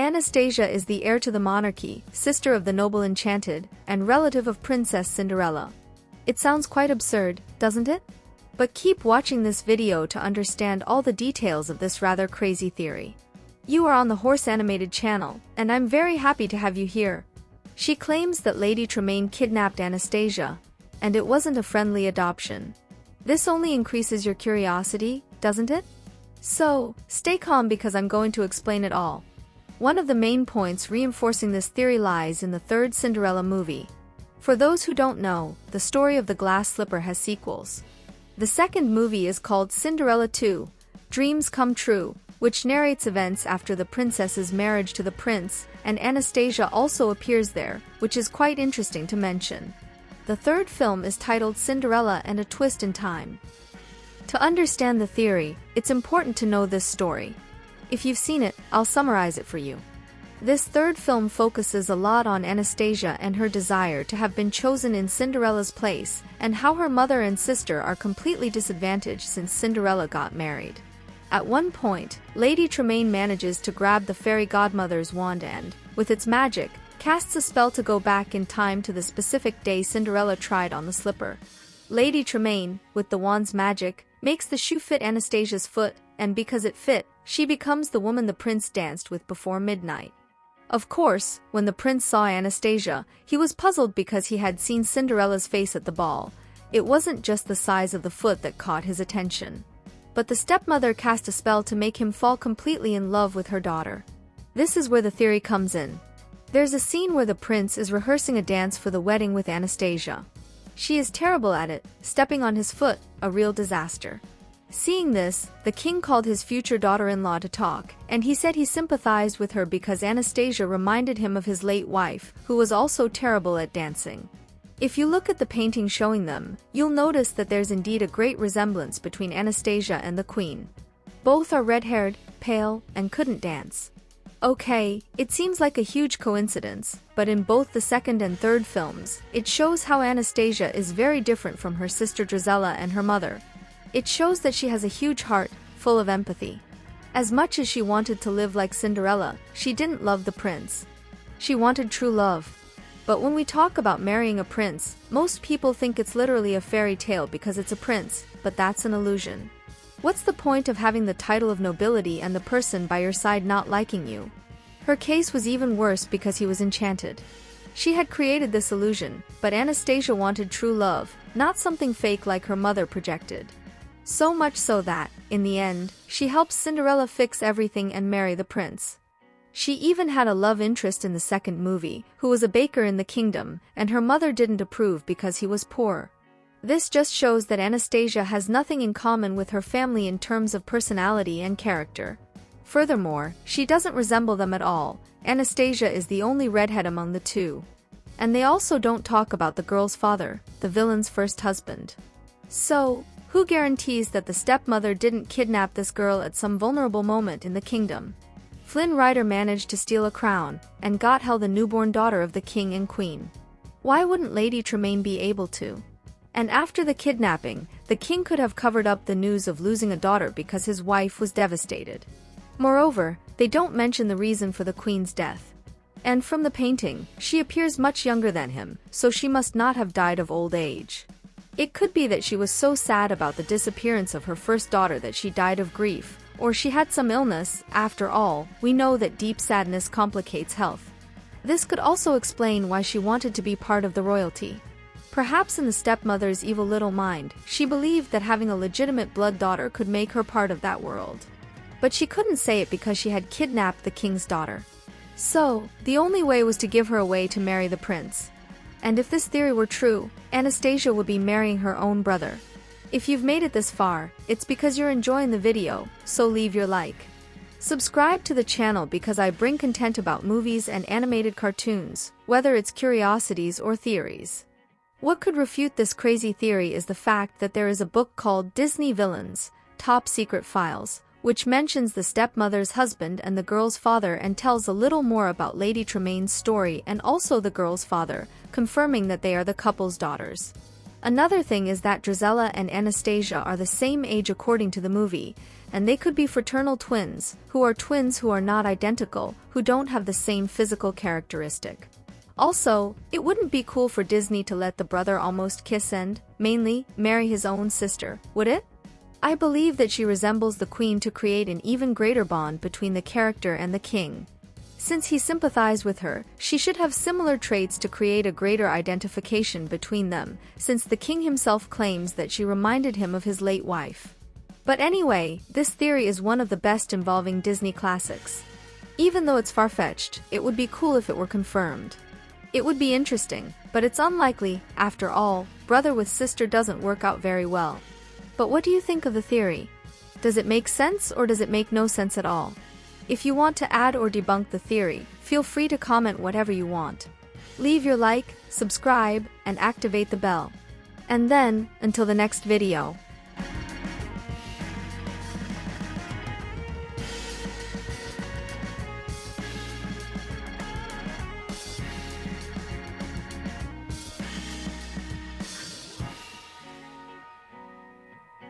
Anastasia is the heir to the monarchy, sister of the noble Enchanted, and relative of Princess Cinderella. It sounds quite absurd, doesn't it? But keep watching this video to understand all the details of this rather crazy theory. You are on the Horse Animated channel, and I'm very happy to have you here. She claims that Lady Tremaine kidnapped Anastasia, and it wasn't a friendly adoption. This only increases your curiosity, doesn't it? So, stay calm because I'm going to explain it all. One of the main points reinforcing this theory lies in the third Cinderella movie. For those who don't know, the story of the glass slipper has sequels. The second movie is called Cinderella 2, Dreams Come True, which narrates events after the princess's marriage to the prince, and Anastasia also appears there, which is quite interesting to mention. The third film is titled Cinderella and a Twist in Time. To understand the theory, it's important to know this story. If you've seen it, I'll summarize it for you. This third film focuses a lot on Anastasia and her desire to have been chosen in Cinderella's place, and how her mother and sister are completely disadvantaged since Cinderella got married. At one point, Lady Tremaine manages to grab the fairy godmother's wand and, with its magic, casts a spell to go back in time to the specific day Cinderella tried on the slipper. Lady Tremaine, with the wand's magic, makes the shoe fit Anastasia's foot, and because it fit, she becomes the woman the prince danced with before midnight. Of course, when the prince saw Anastasia, he was puzzled because he had seen Cinderella's face at the ball. It wasn't just the size of the foot that caught his attention. But the stepmother cast a spell to make him fall completely in love with her daughter. This is where the theory comes in. There's a scene where the prince is rehearsing a dance for the wedding with Anastasia. She is terrible at it, stepping on his foot, a real disaster. Seeing this, the king called his future daughter-in-law to talk, and he said he sympathized with her because Anastasia reminded him of his late wife, who was also terrible at dancing. If you look at the painting showing them, you'll notice that there's indeed a great resemblance between Anastasia and the queen. Both are red-haired, pale, and couldn't dance. Okay, it seems like a huge coincidence, but in both the second and third films, it shows how Anastasia is very different from her sister Drizella and her mother. It shows that she has a huge heart, full of empathy. As much as she wanted to live like Cinderella, she didn't love the prince. She wanted true love. But when we talk about marrying a prince, most people think it's literally a fairy tale because it's a prince, but that's an illusion. What's the point of having the title of nobility and the person by your side not liking you? Her case was even worse because he was enchanted. She had created this illusion, but Anastasia wanted true love, not something fake like her mother projected. So much so that, in the end, she helps Cinderella fix everything and marry the prince. She even had a love interest in the second movie, who was a baker in the kingdom, and her mother didn't approve because he was poor. This just shows that Anastasia has nothing in common with her family in terms of personality and character. Furthermore, she doesn't resemble them at all. Anastasia is the only redhead among the two. And they also don't talk about the girl's father, the villain's first husband. So, who guarantees that the stepmother didn't kidnap this girl at some vulnerable moment in the kingdom? Flynn Rider managed to steal a crown, and got held the newborn daughter of the king and queen. Why wouldn't Lady Tremaine be able to? And after the kidnapping, the king could have covered up the news of losing a daughter because his wife was devastated. Moreover, they don't mention the reason for the queen's death. And from the painting, she appears much younger than him, so she must not have died of old age. It could be that she was so sad about the disappearance of her first daughter that she died of grief, or she had some illness. After all, we know that deep sadness complicates health. This could also explain why she wanted to be part of the royalty. Perhaps in the stepmother's evil little mind, she believed that having a legitimate blood daughter could make her part of that world. But she couldn't say it because she had kidnapped the king's daughter. So, the only way was to give her away to marry the prince. And if this theory were true, Anastasia would be marrying her own brother. If you've made it this far, it's because you're enjoying the video, so leave your like. Subscribe to the channel because I bring content about movies and animated cartoons, whether it's curiosities or theories. What could refute this crazy theory is the fact that there is a book called Disney Villains, Top Secret Files, which mentions the stepmother's husband and the girl's father and tells a little more about Lady Tremaine's story and also the girl's father, confirming that they are the couple's daughters. Another thing is that Drizella and Anastasia are the same age according to the movie. and they could be fraternal twins who are not identical, who don't have the same physical characteristic. Also, it wouldn't be cool for Disney to let the brother almost kiss and, mainly, marry his own sister, would it? I believe that she resembles the queen to create an even greater bond between the character and the king. Since he sympathized with her, she should have similar traits to create a greater identification between them, since the king himself claims that she reminded him of his late wife. But anyway, this theory is one of the best involving Disney classics. Even though it's far-fetched, it would be cool if it were confirmed. It would be interesting, but it's unlikely. After all, brother with sister doesn't work out very well. But what do you think of the theory? Does it make sense or does it make no sense at all? If you want to add or debunk the theory, feel free to comment whatever you want. Leave your like, subscribe, and activate the bell. And then, until the next video.